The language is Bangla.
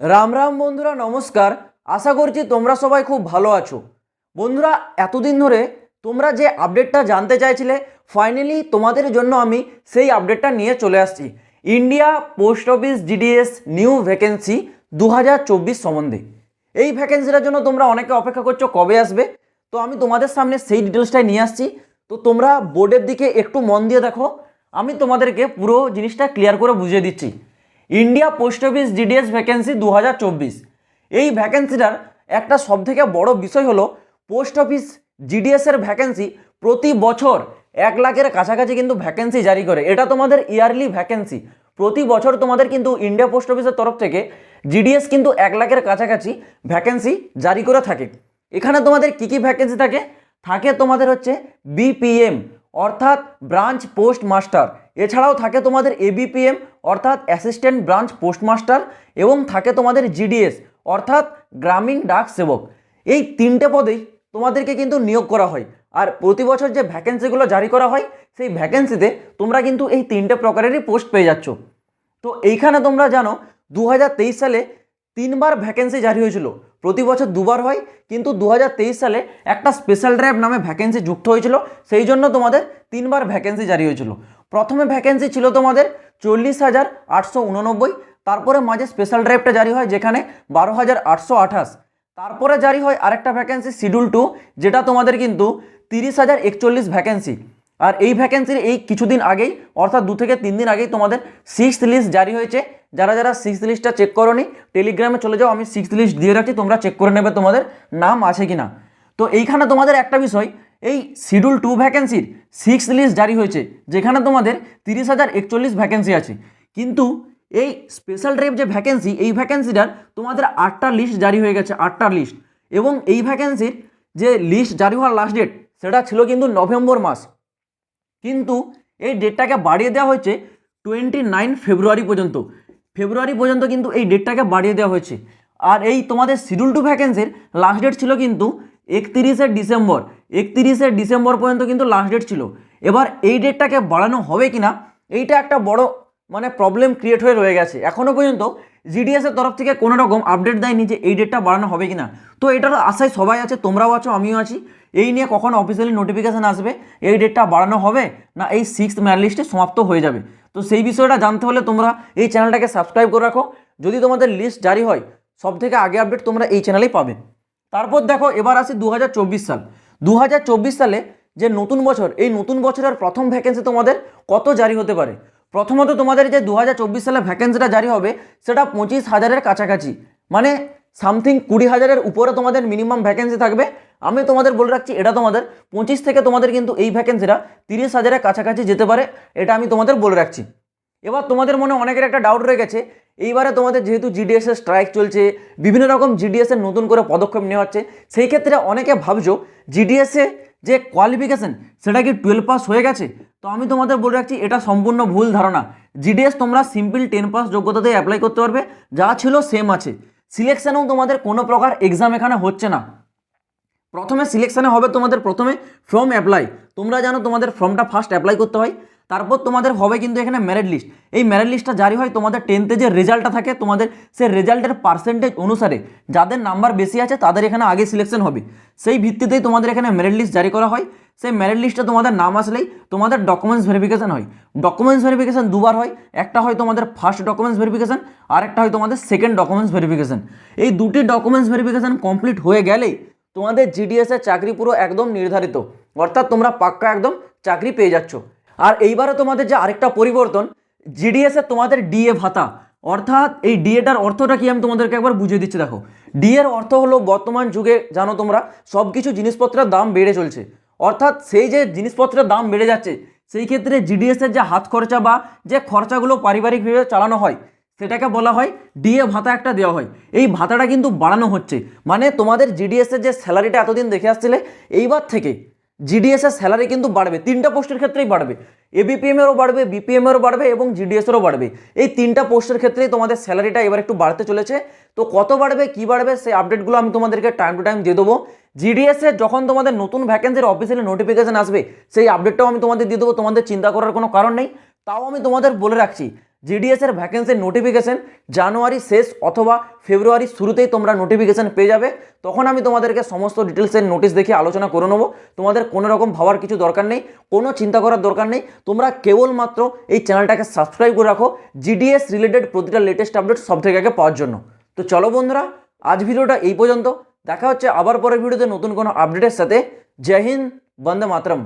রাম রাম বন্ধুরা, নমস্কার। আশা করছি তোমরা সবাই খুব ভালো আছো। বন্ধুরা, এতদিন ধরে তোমরা যে আপডেটটা জানতে চাইছিলে, ফাইনালি তোমাদের জন্য আমি সেই আপডেটটা নিয়ে চলে আসছি। India post office GDS new vacancy 2024 সম্বন্ধে। এই ভ্যাকেন্সিটার জন্য তোমরা অনেকে অপেক্ষা করছো কবে আসবে, তো আমি তোমাদের সামনে সেই ডিটেলসটাই নিয়ে আসছি। তো তোমরা বোর্ডের দিকে একটু মন দিয়ে দেখো, আমি তোমাদেরকে পুরো জিনিসটা ক্লিয়ার করে বুঝিয়ে দিচ্ছি। India post office GDS vacancy 2024, এই ভ্যাকেন্সিটার একটা সবথেকে বড় বিষয় হলো পোস্ট অফিস জিডিএস এর ভ্যাকেন্সি প্রতি বছর 1 লাখের কাছাকাছি কিন্তু ভ্যাকেন্সি জারি করে। এটা তোমাদের ইয়ারলি ভ্যাকেন্সি। প্রতি বছর তোমাদের কিন্তু ইন্ডিয়া পোস্ট অফিসের তরফ থেকে জিডিএস কিন্তু 1 লাখের কাছাকাছি ভ্যাকেন্সি জারি করে থাকে। এখানে তোমাদের কী কী ভ্যাকেন্সি থাকে? থাকে তোমাদের হচ্ছে বিপিএম অর্থাৎ ব্রাঞ্চ পোস্ট মাস্টার, এছাড়াও থাকে তোমাদের এবিপিএম অর্থাৎ অ্যাসিস্ট্যান্ট ব্রাঞ্চ পোস্টমাস্টার, এবং থাকে তোমাদের জিডিএস অর্থাৎ গ্রামীণ ডাক সেবক। এই তিনটে পদেই তোমাদেরকে কিন্তু নিয়োগ করা হয়। আর প্রতি বছর যে ভ্যাকেন্সিগুলো জারি করা হয়, সেই ভ্যাকেন্সিতে তোমরা কিন্তু এই তিনটে প্রকারেরই পোস্ট পেয়ে যাচ্ছ। তো এইখানে তোমরা জানো 2023 সালে 3বার ভ্যাকেন্সি জারি হয়েছিল। প্রতি বছর 2বার হয়, কিন্তু 2023 সালে একটা স্পেশাল ড্রাইভ নামে ভ্যাকেন্সি যুক্ত হয়েছিল, সেই জন্য তোমাদের 3বার ভ্যাকেন্সি জারি হয়েছিল। প্রথমে ভ্যাকেন্সি ছিল তোমাদের 40,889, তারপরে মাঝে স্পেশাল ড্রাইভটা জারি হয় যেখানে 12,828, তারপরে জারি হয় আরেকটা ভ্যাকেন্সি শিডিউল 2, যেটা তোমাদের কিন্তু 30,041 ভ্যাকেন্সি। আর এই ভ্যাকেন্সির এই কিছুদিন আগেই অর্থাৎ 2 থেকে 3 দিন আগেই তোমাদের 6th লিস্ট জারি হয়েছে। যারা যারা 6th লিস্টটা চেক করোনি, টেলিগ্রামে চলে যাও, আমি 6th লিস্ট দিয়ে রাখছি, তোমরা চেক করে নেবে তোমাদের নাম আছে কি না। তো এইখানে তোমাদের একটা বিষয়, এই শিডিউল 2 ভ্যাকেন্সির 6th লিস্ট জারি হয়েছে যেখানে তোমাদের 30,041 ভ্যাকেন্সি আছে, কিন্তু এই স্পেশাল ড্রাইভ যে ভ্যাকেন্সি, এই ভ্যাকেন্সিটার তোমাদের 8টা লিস্ট জারি হয়ে গেছে, 8টা লিস্ট। এবং এই ভ্যাকেন্সির যে লিস্ট জারি হওয়ার লাস্ট ডেট সেটা ছিল কিন্তু নভেম্বর মাস, কিন্তু এই ডেটটাকে বাড়িয়ে দেওয়া হয়েছে 29 ফেব্রুয়ারি পর্যন্ত। ফেব্রুয়ারি পর্যন্ত কিন্তু এই ডেটটাকে বাড়িয়ে দেওয়া হয়েছে। আর এই তোমাদের শিডিউল 2 ভ্যাকেন্সির লাস্ট ডেট ছিল কিন্তু 31শে ডিসেম্বর। 31শে ডিসেম্বর পর্যন্ত কিন্তু লাস্ট ডেট ছিল। এবার এই ডেটটাকে বাড়ানো হবে কিনা, এইটা একটা বড় প্রবলেম ক্রিয়েট হয়ে রয়ে গেছে। এখনও পর্যন্ত জিডিএস এর তরফ থেকে কোনো রকম আপডেট দেয়নি যে এই ডেটটা বাড়ানো হবে কিনা। তো এটার আশায় সবাই আছে, তোমরাও আছো, আমিও আছি। এই নিয়ে কখন অফিসিয়ালি নোটিফিকেশান আসবে, এই ডেটটা বাড়ানো হবে না এই 6th মেরিট লিস্টে সমাপ্ত হয়ে যাবে, তো সেই বিষয়টা জানতে হলে তোমরা এই চ্যানেলটাকে সাবস্ক্রাইব করে রাখো। যদি তোমাদের লিস্ট জারি হয়, সব থেকে আগে আপডেট তোমরা এই চ্যানেলেই পাবে। তারপর দেখো, এবার আসি 2024 সাল। 2024 সালে যে নতুন বছর, এই নতুন বছরের প্রথম ভ্যাকেন্সি তোমাদের কত জারি হতে পারে? প্রথমত তোমাদের যে 2024 সালে ভ্যাকেন্সিটা জারি হবে সেটা 25,000-এর কাছাকাছি, মানে সামথিং 20,000-এর উপরে তোমাদের মিনিমাম ভ্যাকেন্সি থাকবে। আমি তোমাদের বলে রাখছি, এটা তোমাদের 25 থেকে তোমাদের কিন্তু এই ভ্যাকেন্সিটা 30,000-এর কাছাকাছি যেতে পারে, এটা আমি তোমাদের বলে রাখছি। এবার তোমাদের মনে অনেকের একটা ডাউট রয়ে গেছে, এইবারে তোমাদের যেহেতু জিডিএসের স্ট্রাইক চলছে, বিভিন্ন রকম জিডিএসের নতুন করে পদক্ষেপ নেওয়া হচ্ছে, সেই ক্ষেত্রে অনেকে ভাবছো জিডিএসে যে কোয়ালিফিকেশান সেটা কি 12 পাস হয়ে গেছে। তো আমি তোমাদের বলে রাখছি, এটা সম্পূর্ণ ভুল ধারণা। জিডিএস তোমরা সিম্পল 10 পাস যোগ্যতাতে অ্যাপ্লাই করতে পারবে, যা ছিল সেম আছে। সিলেকশানেও তোমাদের কোনো প্রকার এক্সাম এখানে হচ্ছে না। প্রথমে সিলেকশানে হবে তোমাদের প্রথমে ফর্ম অ্যাপ্লাই, তোমরা জানো তোমাদের ফর্মটা ফার্স্ট অ্যাপ্লাই করতে হয়। তারপর তোমাদের হবে কিন্তু এখানে মেরিট লিস্ট। এই মেরিট লিস্টটা জারি হয় তোমাদের 10th যে রেজাল্টটা থাকে, তোমাদের সেই রেজাল্টের পার্সেন্টেজ অনুসারে যাদের নাম্বার বেশি আছে তাদের এখানে আগে সিলেকশন হবে। সেই ভিত্তিতেই তোমাদের এখানে মেরিট লিস্ট জারি করা হয়। সেই মেরিট লিস্টে তোমাদের নাম আসলেই তোমাদের ডকুমেন্টস ভেরিফিকেশন হয়। ডকুমেন্টস ভেরিফিকেশন 2বার হয়, একটা হয় তোমাদের ফার্স্ট ডকুমেন্টস ভেরিফিকেশন, আর একটা হয় তোমাদের সেকেন্ড ডকুমেন্টস ভেরিফিকেশন। এই দুটি ডকুমেন্টস ভেরিফিকেশন কমপ্লিট হয়ে গেলেই তোমাদের জিডিএস এর চাকরি পুরো একদম নির্ধারিত, অর্থাৎ তোমরা পাক্কা একদম চাকরি পেয়ে যাচ্ছ। আর এইবারে তোমাদের যে আরেকটা পরিবর্তন, জিডিএস এর তোমাদের ডিএ ভাতা, অর্থাৎ এই ডিএটার অর্থটা কি আমি তোমাদেরকে একবার বুঝিয়ে দিচ্ছি। দেখো, ডিএর অর্থ হলো বর্তমান যুগে জানো তোমরা সব কিছু জিনিসপত্রের দাম বেড়ে চলছে, অর্থাৎ সেই যে জিনিসপত্রের দাম বেড়ে যাচ্ছে, সেই ক্ষেত্রে জিডিএস এর যে হাত খরচা বা যে খরচাগুলো পারিবারিকভাবে চালানো হয় সেটাকে বলা হয় ডিএ ভাতা একটা দেওয়া হয়। এই ভাতাটা কিন্তু বাড়ানো হচ্ছে, মানে তোমাদের জিডিএস এর যে স্যালারিটা এতদিন দেখে আসছিলে, এইবার থেকে জিডিএস এর স্যালারি কিন্তু বাড়বে। 3টা পোস্টের ক্ষেত্রেই বাড়বে, এবিপিএম এরও বাড়বে, বিপিএম এরও বাড়বে এবং জিডিএস এরও বাড়বে। এই 3টা পোস্টের ক্ষেত্রেই তোমাদের স্যালারিটা এবার একটু বাড়তে চলেছে। তো কত বাড়বে, কি বাড়বে, সেই আপডেটগুলো আমি তোমাদেরকে টাইম টু টাইম দিয়ে দেবো। জিডিএস এর যখন তোমাদের নতুন ভ্যাকেন্সির অফিসিয়ালি নোটিফিকেশন আসবে, সেই আপডেটটাও আমি তোমাদের দিয়ে দেবো, তোমাদের চিন্তা করার কোনো কারণ নেই। তাও আমি তোমাদের বলে রাখছি, জিডিএস এর ভ্যাকেন্সির নোটিফিকেশন জানুয়ারি শেষ অথবা ফেব্রুয়ারি শুরুতেই তোমরা নোটিফিকেশন পেয়ে যাবে। তখন আমি তোমাদেরকে সমস্ত ডিটেলসের নোটিশ দেখে আলোচনা করে নেবো। তোমাদের কোনো রকম ভাবার কিছু দরকার নেই, কোনো চিন্তা করার দরকার নেই। তোমরা কেবলমাত্র এই চ্যানেলটাকে সাবস্ক্রাইব করে রাখো জিডিএস রিলেটেড প্রতিটা লেটেস্ট আপডেট সব থেকে আগে পাওয়ার জন্য। তো চলো বন্ধুরা, আজ ভিডিওটা এই পর্যন্ত। দেখা হচ্ছে আবার পরের ভিডিওতে নতুন কোনো আপডেটের সাথে। জয় হিন্দ, বন্দে মাতরম।